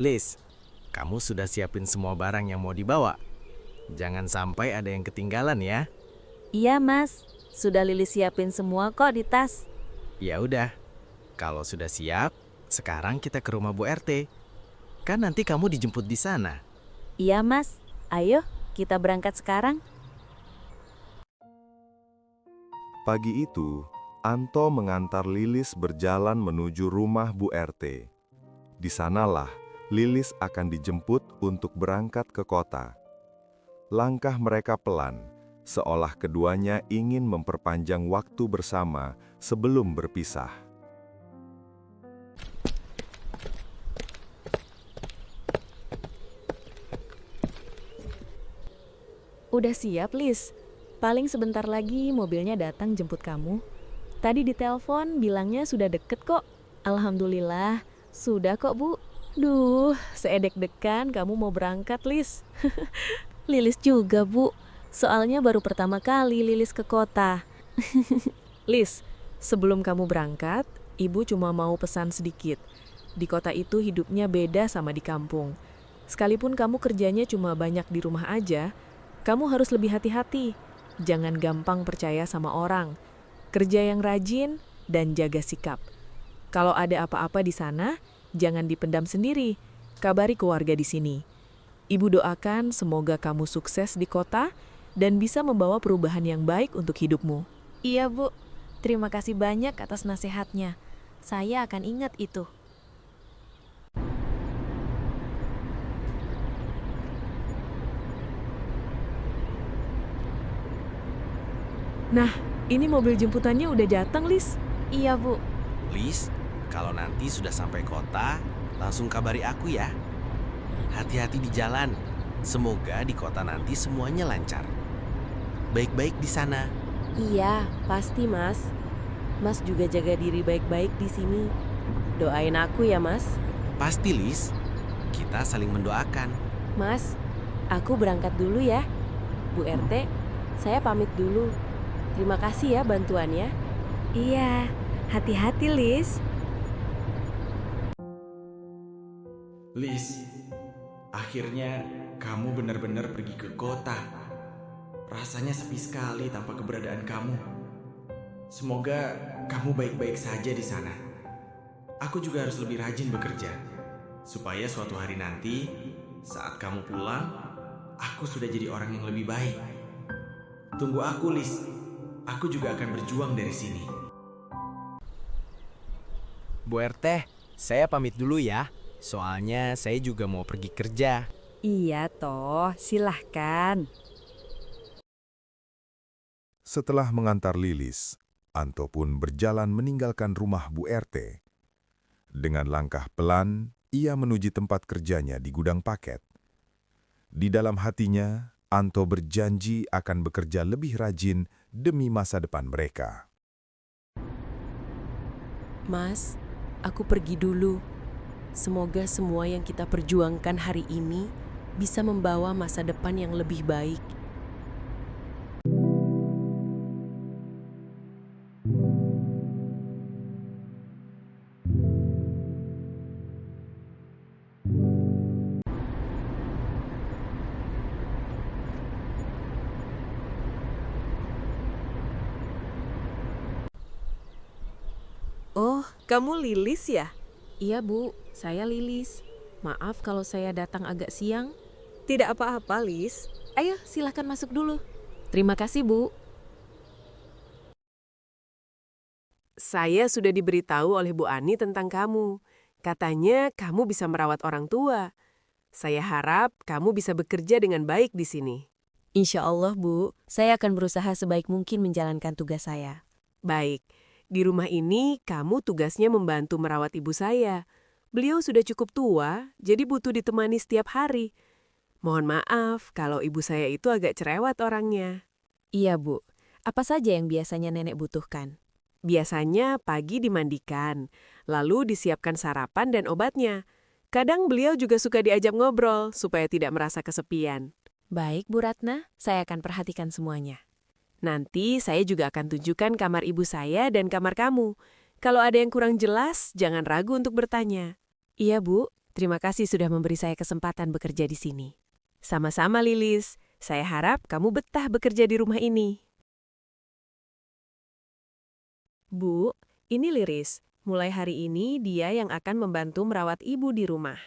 Lis, kamu sudah siapin semua barang yang mau dibawa? Jangan sampai ada yang ketinggalan ya. Iya mas, sudah Lilis siapin semua kok di tas. Ya udah, kalau sudah siap, sekarang kita ke rumah Bu RT. Kan nanti kamu dijemput di sana. Iya mas, ayo kita berangkat sekarang. Pagi itu, Anto mengantar Lilis berjalan menuju rumah Bu RT. Di sanalah Lilis akan dijemput untuk berangkat ke kota. Langkah mereka pelan, seolah keduanya ingin memperpanjang waktu bersama sebelum berpisah. Udah siap, Lis? Paling sebentar lagi mobilnya datang jemput kamu. Tadi ditelepon bilangnya sudah deket kok. Alhamdulillah, sudah kok Bu. Duh, seedek-dekan kamu mau berangkat, Lis. Lilis juga bu, soalnya baru pertama kali Lilis ke kota. Lis, sebelum kamu berangkat, Ibu cuma mau pesan sedikit. Di kota itu hidupnya beda sama di kampung. Sekalipun kamu kerjanya cuma banyak di rumah aja, kamu harus lebih hati-hati. Jangan gampang percaya sama orang. Kerja yang rajin dan jaga sikap. Kalau ada apa-apa di sana, jangan dipendam sendiri. Kabari keluarga di sini. Ibu doakan semoga kamu sukses di kota dan bisa membawa perubahan yang baik untuk hidupmu. Iya bu, terima kasih banyak atas nasihatnya. Saya akan ingat itu. Nah, ini mobil jemputannya udah datang, Lis. Iya bu, Lis, kalau nanti sudah sampai kota, langsung kabari aku ya. Hati-hati di jalan. Semoga di kota nanti semuanya lancar. Baik-baik di sana. Iya, pasti Mas. Mas juga jaga diri baik-baik di sini. Doain aku ya Mas. Pasti, Lis. Kita saling mendoakan. Mas, aku berangkat dulu ya. Bu RT, saya pamit dulu. Terima kasih ya bantuannya. iya. Hati-hati Lis. Lis, akhirnya kamu benar-benar pergi ke kota. Rasanya sepi sekali tanpa keberadaan kamu. Semoga kamu baik-baik saja di sana. Aku juga harus lebih rajin bekerja, supaya suatu hari nanti, saat kamu pulang, aku sudah jadi orang yang lebih baik. Tunggu aku, Lis. Aku juga akan berjuang dari sini. Bu RT, saya pamit dulu ya. Soalnya saya juga mau pergi kerja. Iya toh, silahkan. Setelah mengantar Lilis, Anto pun berjalan meninggalkan rumah Bu RT. Dengan langkah pelan, ia menuju tempat kerjanya di gudang paket. Di dalam hatinya, Anto berjanji akan bekerja lebih rajin demi masa depan mereka. Mas, aku pergi dulu. Semoga semua yang kita perjuangkan hari ini bisa membawa masa depan yang lebih baik. Oh, kamu Lilis ya? Iya Bu, saya Lilis. Maaf kalau saya datang agak siang. Tidak apa-apa, Lis. Ayo, silahkan masuk dulu. Terima kasih, Bu. Saya sudah diberitahu oleh Bu Ani tentang kamu. Katanya kamu bisa merawat orang tua. Saya harap kamu bisa bekerja dengan baik di sini. Insya Allah, Bu. Saya akan berusaha sebaik mungkin menjalankan tugas saya. Baik, di rumah ini kamu tugasnya membantu merawat ibu saya. Beliau sudah cukup tua, jadi butuh ditemani setiap hari. Mohon maaf kalau ibu saya itu agak cerewet orangnya. Iya, Bu. Apa saja yang biasanya nenek butuhkan? Biasanya pagi dimandikan, lalu disiapkan sarapan dan obatnya. Kadang beliau juga suka diajak ngobrol supaya tidak merasa kesepian. Baik, Bu Ratna. Saya akan perhatikan semuanya. Nanti saya juga akan tunjukkan kamar ibu saya dan kamar kamu. Kalau ada yang kurang jelas, jangan ragu untuk bertanya. Iya, Bu. Terima kasih sudah memberi saya kesempatan bekerja di sini. Sama-sama, Lilis. Saya harap kamu betah bekerja di rumah ini. Bu, ini Liris. Mulai hari ini dia yang akan membantu merawat ibu di rumah.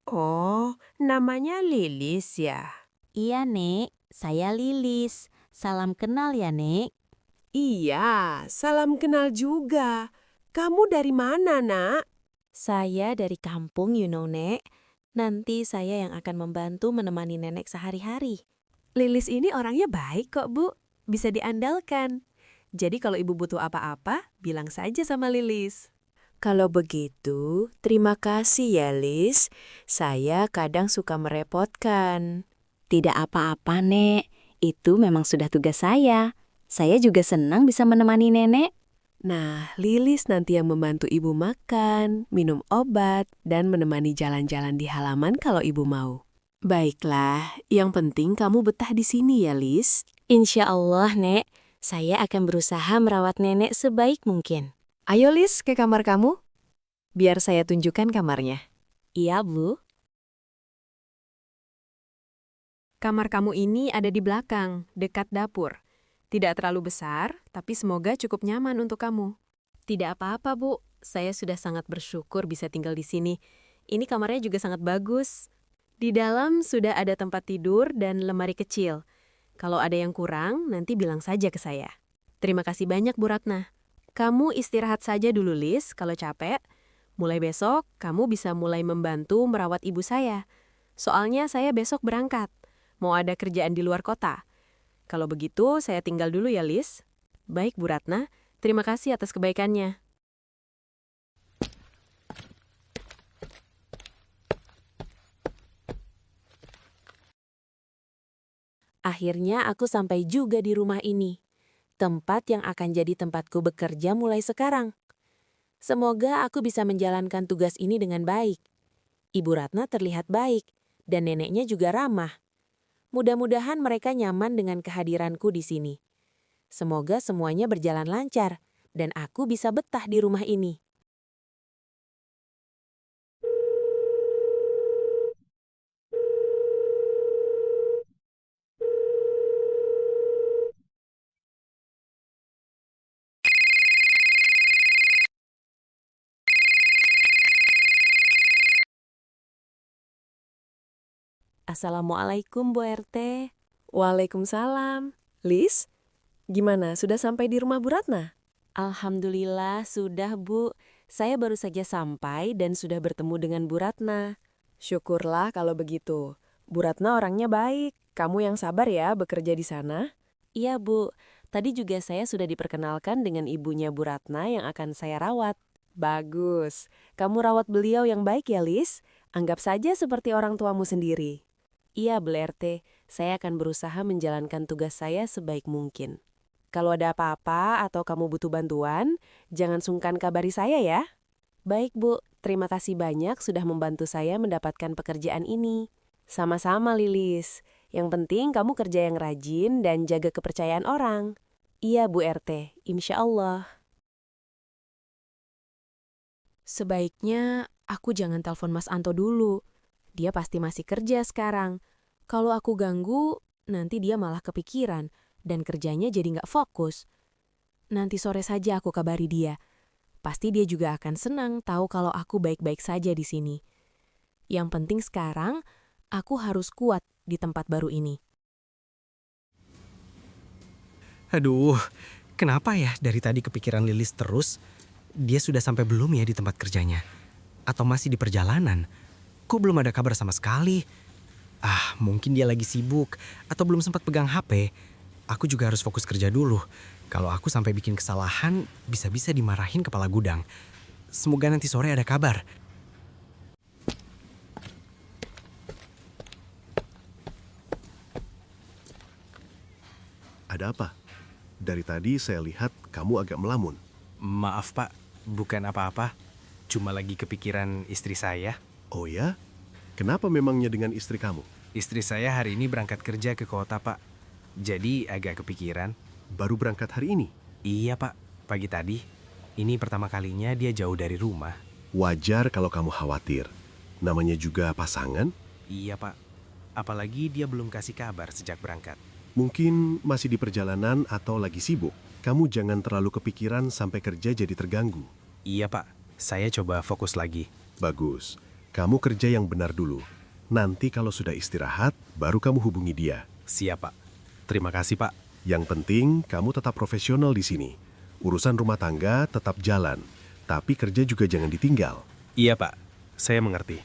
Oh, namanya Lilis ya? Iya, Nek. Saya Lilis. Salam kenal ya, Nek. Iya, salam kenal juga. Kamu dari mana, Nak? Saya dari kampung, Nek. Nanti saya yang akan membantu menemani nenek sehari-hari. Lilis ini orangnya baik kok, Bu. Bisa diandalkan. Jadi kalau ibu butuh apa-apa, bilang saja sama Lilis. Kalau begitu, terima kasih ya, Lis. Saya kadang suka merepotkan. Tidak apa-apa, Nek. Itu memang sudah tugas saya. Saya juga senang bisa menemani nenek. Nah, Lilis nanti yang membantu ibu makan, minum obat, dan menemani jalan-jalan di halaman kalau ibu mau. Baiklah, yang penting kamu betah di sini ya, Lis. Insya Allah, Nek. Saya akan berusaha merawat nenek sebaik mungkin. Ayo Lis, ke kamar kamu. Biar saya tunjukkan kamarnya. Iya, Bu. Kamar kamu ini ada di belakang, dekat dapur. Tidak terlalu besar, tapi semoga cukup nyaman untuk kamu. Tidak apa-apa, Bu. Saya sudah sangat bersyukur bisa tinggal di sini. Ini kamarnya juga sangat bagus. Di dalam sudah ada tempat tidur dan lemari kecil. Kalau ada yang kurang, nanti bilang saja ke saya. Terima kasih banyak, Bu Ratna. Kamu istirahat saja dulu, Lis, kalau capek. Mulai besok, kamu bisa mulai membantu merawat ibu saya. Soalnya saya besok berangkat. Mau ada kerjaan di luar kota. Kalau begitu, saya tinggal dulu ya, Lis. Baik, Bu Ratna. Terima kasih atas kebaikannya. Akhirnya aku sampai juga di rumah ini. Tempat yang akan jadi tempatku bekerja mulai sekarang. Semoga aku bisa menjalankan tugas ini dengan baik. Ibu Ratna terlihat baik, dan neneknya juga ramah. Mudah-mudahan mereka nyaman dengan kehadiranku di sini. Semoga semuanya berjalan lancar, dan aku bisa betah di rumah ini. Assalamualaikum, Bu RT. Waalaikumsalam. Lis, gimana? Sudah sampai di rumah Bu Ratna? Alhamdulillah, sudah, Bu. Saya baru saja sampai dan sudah bertemu dengan Bu Ratna. Syukurlah kalau begitu. Bu Ratna orangnya baik. Kamu yang sabar ya bekerja di sana. Iya, Bu. Tadi juga saya sudah diperkenalkan dengan ibunya Bu Ratna yang akan saya rawat. Bagus. Kamu rawat beliau yang baik ya, Lis. Anggap saja seperti orang tuamu sendiri. Iya, Bu RT. Saya akan berusaha menjalankan tugas saya sebaik mungkin. Kalau ada apa-apa atau kamu butuh bantuan, jangan sungkan kabari saya ya. Baik, Bu. Terima kasih banyak sudah membantu saya mendapatkan pekerjaan ini. Sama-sama, Lilis. Yang penting kamu kerja yang rajin dan jaga kepercayaan orang. Iya, Bu RT. Insya Allah. Sebaiknya aku jangan telepon Mas Anto dulu. Dia pasti masih kerja sekarang. Kalau aku ganggu, nanti dia malah kepikiran dan kerjanya jadi nggak fokus. Nanti sore saja aku kabari dia. Pasti dia juga akan senang tahu kalau aku baik-baik saja di sini. Yang penting sekarang, aku harus kuat di tempat baru ini. Aduh, kenapa ya dari tadi kepikiran Lilis terus? Dia sudah sampai belum ya di tempat kerjanya? Atau masih di perjalanan? Kok belum ada kabar sama sekali? Mungkin dia lagi sibuk atau belum sempat pegang HP. Aku juga harus fokus kerja dulu. Kalau aku sampai bikin kesalahan, bisa-bisa dimarahin kepala gudang. Semoga nanti sore ada kabar. Ada apa? Dari tadi saya lihat kamu agak melamun. Maaf Pak, bukan apa-apa. Cuma lagi kepikiran istri saya. Oh ya? Kenapa memangnya dengan istri kamu? Istri saya hari ini berangkat kerja ke kota, Pak. Jadi agak kepikiran. Baru berangkat hari ini? Iya, Pak. Pagi tadi. Ini pertama kalinya dia jauh dari rumah. Wajar kalau kamu khawatir. Namanya juga pasangan. Iya, Pak. Apalagi dia belum kasih kabar sejak berangkat. Mungkin masih di perjalanan atau lagi sibuk. Kamu jangan terlalu kepikiran sampai kerja jadi terganggu. Iya, Pak. Saya coba fokus lagi. Bagus. Kamu kerja yang benar dulu. Nanti kalau sudah istirahat, baru kamu hubungi dia. Siap, Pak. Terima kasih, Pak. Yang penting, kamu tetap profesional di sini. Urusan rumah tangga tetap jalan. Tapi kerja juga jangan ditinggal. Iya, Pak. Saya mengerti.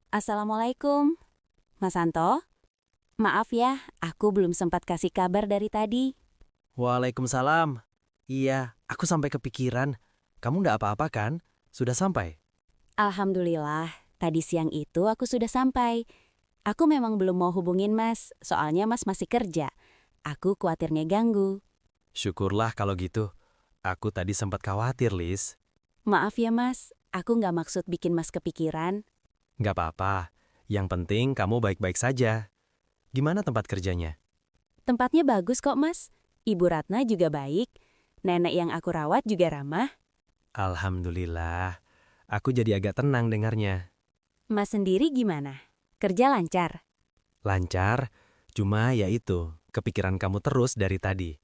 Assalamualaikum, Mas Anto. Maaf ya, aku belum sempat kasih kabar dari tadi. Waalaikumsalam. Iya, aku sampai kepikiran. Kamu nggak apa-apa kan? Sudah sampai? Alhamdulillah, tadi siang itu aku sudah sampai. Aku memang belum mau hubungin Mas, soalnya Mas masih kerja. Aku khawatir ngeganggu. Syukurlah kalau gitu. Aku tadi sempat khawatir, Lis. Maaf ya Mas, aku nggak maksud bikin Mas kepikiran. Nggak apa-apa. Yang penting kamu baik-baik saja. Gimana tempat kerjanya? Tempatnya bagus kok Mas. Ibu Ratna juga baik. Nenek yang aku rawat juga ramah. Alhamdulillah. Aku jadi agak tenang dengarnya. Mas sendiri gimana? Kerja lancar? Lancar, cuma ya itu, kepikiran kamu terus dari tadi.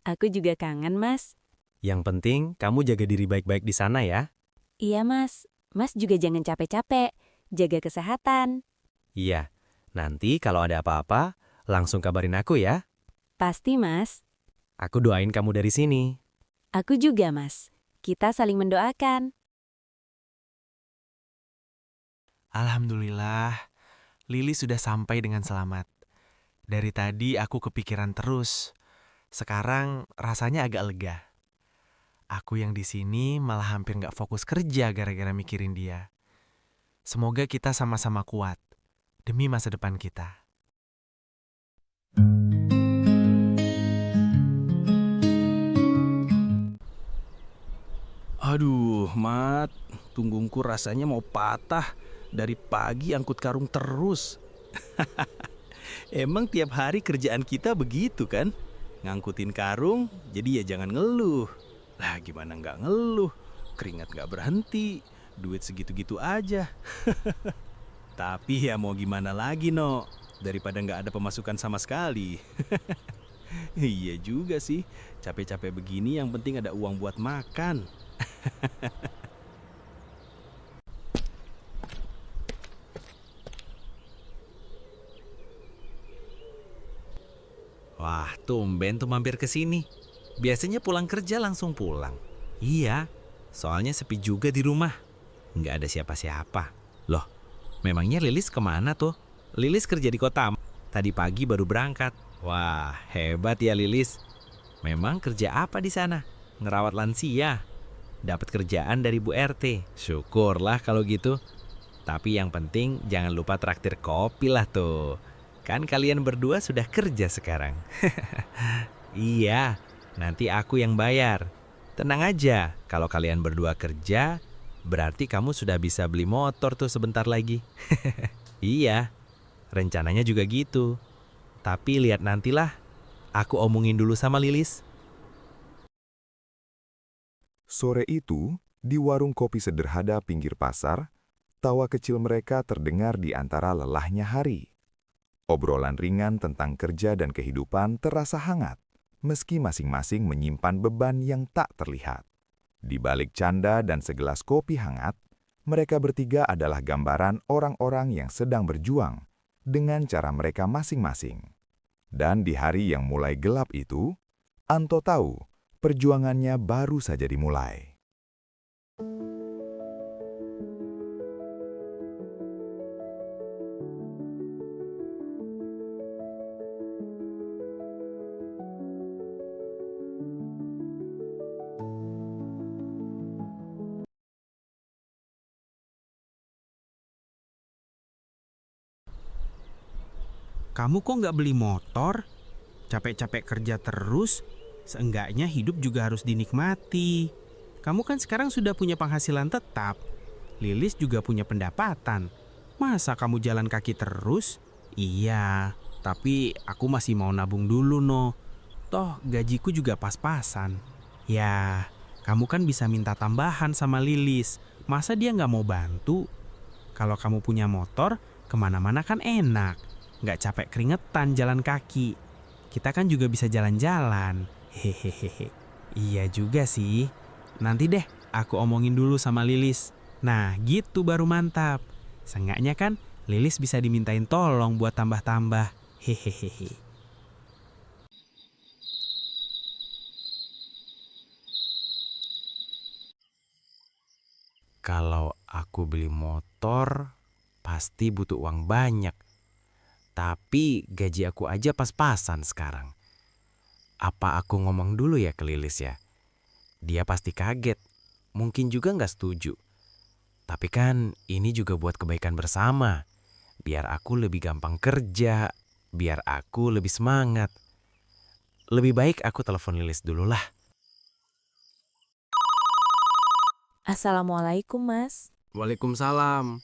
Aku juga kangen Mas. Yang penting kamu jaga diri baik-baik di sana ya. Iya Mas. Mas juga jangan capek-capek. Jaga kesehatan. Iya, nanti kalau ada apa-apa, langsung kabarin aku ya. Pasti Mas. Aku doain kamu dari sini. Aku juga Mas. Kita saling mendoakan. Alhamdulillah, Lili sudah sampai dengan selamat. Dari tadi aku kepikiran terus. Sekarang rasanya agak lega. Aku yang di sini malah hampir nggak fokus kerja gara-gara mikirin dia. Semoga kita sama-sama kuat demi masa depan kita. Aduh, Mat, punggungku rasanya mau patah. Dari pagi angkut karung terus. Emang tiap hari kerjaan kita begitu kan? Ngangkutin karung, jadi ya jangan ngeluh. Lah gimana nggak ngeluh? Keringat nggak berhenti, duit segitu-gitu aja. Tapi ya mau gimana lagi, No? Daripada nggak ada pemasukan sama sekali. Iya juga sih, capek-capek begini yang penting ada uang buat makan. Wah, tumben tuh mampir ke sini. Biasanya pulang kerja langsung pulang. Iya, soalnya sepi juga di rumah. Nggak ada siapa-siapa. Loh, memangnya Lilis kemana tuh? Lilis kerja di kota. Tadi pagi baru berangkat. Wah, hebat ya Lilis. Memang kerja apa di sana? Ngerawat lansia. Dapat kerjaan dari Bu RT. Syukurlah kalau gitu. Tapi yang penting jangan lupa traktir kopi lah tuh. Kan kalian berdua sudah kerja sekarang. Iya, nanti aku yang bayar. Tenang aja, kalau kalian berdua kerja, berarti kamu sudah bisa beli motor tuh sebentar lagi. Iya, rencananya juga gitu. Tapi lihat nantilah, aku omongin dulu sama Lilis. Sore itu, di warung kopi sederhana pinggir pasar, tawa kecil mereka terdengar di antara lelahnya hari. Obrolan ringan tentang kerja dan kehidupan terasa hangat, meski masing-masing menyimpan beban yang tak terlihat. Di balik canda dan segelas kopi hangat, mereka bertiga adalah gambaran orang-orang yang sedang berjuang dengan cara mereka masing-masing. Dan di hari yang mulai gelap itu, Anto tahu perjuangannya baru saja dimulai. Kamu kok nggak beli motor? Capek-capek kerja terus, Seenggaknya hidup juga harus dinikmati. Kamu kan sekarang sudah punya penghasilan tetap. Lilis juga punya pendapatan. Masa kamu jalan kaki terus? Iya, tapi aku masih mau nabung dulu, no. Toh gajiku juga pas-pasan. Ya, kamu kan bisa minta tambahan sama Lilis. Masa dia nggak mau bantu? Kalau kamu punya motor, kemana-mana kan enak. Nggak capek keringetan jalan kaki. Kita kan juga bisa jalan-jalan. Hehehe. Iya juga sih. Nanti deh aku omongin dulu sama Lilis. Nah gitu baru mantap. Seenggaknya kan Lilis bisa dimintain tolong buat tambah-tambah. Hehehe. Kalau aku beli motor, pasti butuh uang banyak. Tapi gaji aku aja pas-pasan sekarang. Apa aku ngomong dulu ya ke Lilis ya? Dia pasti kaget. Mungkin juga nggak setuju. Tapi kan ini juga buat kebaikan bersama. Biar aku lebih gampang kerja. Biar aku lebih semangat. Lebih baik aku telepon Lilis dulu lah. Assalamualaikum, Mas. Waalaikumsalam.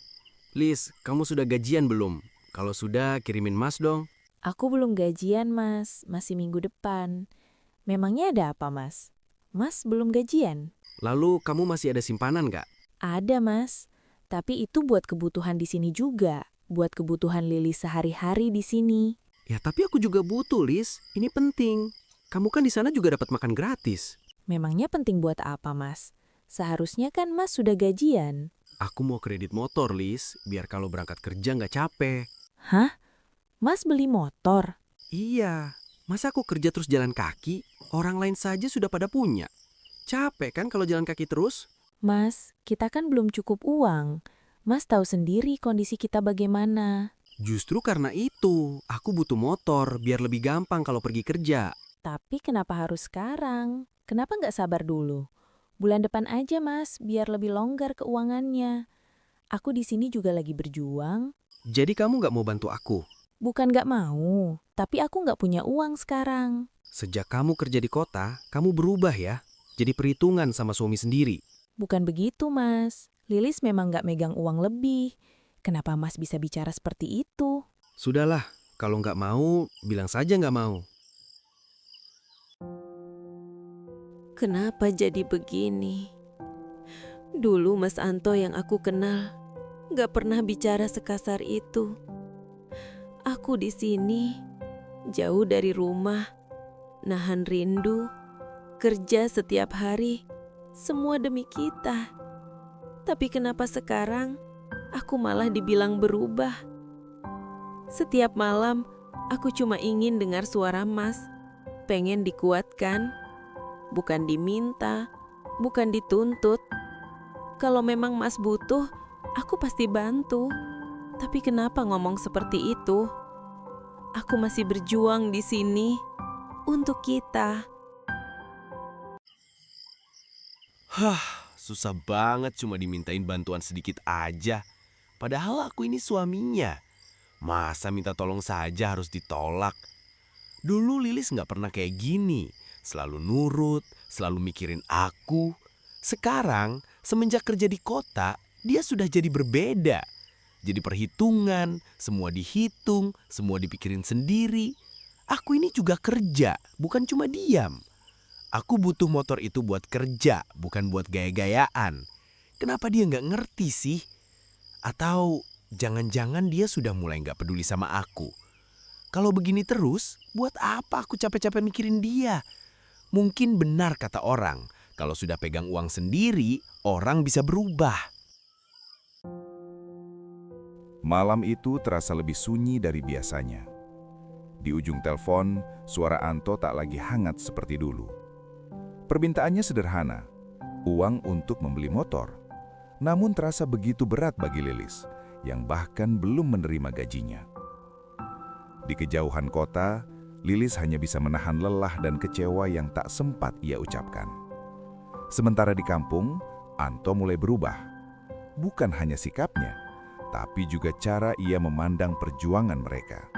Lis, kamu sudah gajian belum? Kalau sudah, kirimin Mas dong. Aku belum gajian, Mas. Masih minggu depan. Memangnya ada apa, Mas? Mas belum gajian? Lalu kamu masih ada simpanan nggak? Ada, Mas. Tapi itu buat kebutuhan di sini juga. Buat kebutuhan Lilis sehari-hari di sini. Ya tapi aku juga butuh, Lis. Ini penting. Kamu kan di sana juga dapat makan gratis. Memangnya penting buat apa, Mas? Seharusnya kan Mas sudah gajian. Aku mau kredit motor, Lis. Biar kalau berangkat kerja nggak capek. Hah? Mas beli motor? Iya. Masa aku kerja terus jalan kaki? Orang lain saja sudah pada punya. Capek kan kalau jalan kaki terus? Mas, kita kan belum cukup uang. Mas tahu sendiri kondisi kita bagaimana. Justru karena itu, aku butuh motor biar lebih gampang kalau pergi kerja. Tapi kenapa harus sekarang? Kenapa nggak sabar dulu? Bulan depan aja, Mas, biar lebih longgar keuangannya. Aku di sini juga lagi berjuang. Jadi kamu nggak mau bantu aku? Bukan nggak mau, tapi aku nggak punya uang sekarang. Sejak kamu kerja di kota, kamu berubah ya. Jadi perhitungan sama suami sendiri. Bukan begitu, Mas. Lilis memang nggak megang uang lebih. Kenapa Mas bisa bicara seperti itu? Sudahlah, kalau nggak mau, bilang saja nggak mau. Kenapa jadi begini? Dulu Mas Anto yang aku kenal gak pernah bicara sekasar itu. Aku di sini, jauh dari rumah, nahan rindu, kerja setiap hari, semua demi kita. Tapi kenapa sekarang aku malah dibilang berubah? Setiap malam aku cuma ingin dengar suara Mas, pengen dikuatkan, bukan diminta, bukan dituntut. Kalau memang Mas butuh, aku pasti bantu. Tapi kenapa ngomong seperti itu? Aku masih berjuang di sini untuk kita. Susah banget cuma dimintain bantuan sedikit aja. Padahal aku ini suaminya. Masa minta tolong saja harus ditolak? Dulu Lilis nggak pernah kayak gini. Selalu nurut, selalu mikirin aku. Sekarang, semenjak kerja di kota, dia sudah jadi berbeda. Jadi perhitungan, semua dihitung, semua dipikirin sendiri. Aku ini juga kerja, bukan cuma diam. Aku butuh motor itu buat kerja, bukan buat gaya-gayaan. Kenapa dia nggak ngerti sih? Atau jangan-jangan dia sudah mulai nggak peduli sama aku. Kalau begini terus, buat apa aku capek-capek mikirin dia? Mungkin benar kata orang, kalau sudah pegang uang sendiri, orang bisa berubah. Malam itu terasa lebih sunyi dari biasanya. Di ujung telepon, suara Anto tak lagi hangat seperti dulu. Permintaannya sederhana, uang untuk membeli motor. Namun terasa begitu berat bagi Lilis, yang bahkan belum menerima gajinya. Di kejauhan kota, Lilis hanya bisa menahan lelah dan kecewa yang tak sempat ia ucapkan. Sementara di kampung, Anto mulai berubah. Bukan hanya sikapnya, tapi juga cara ia memandang perjuangan mereka.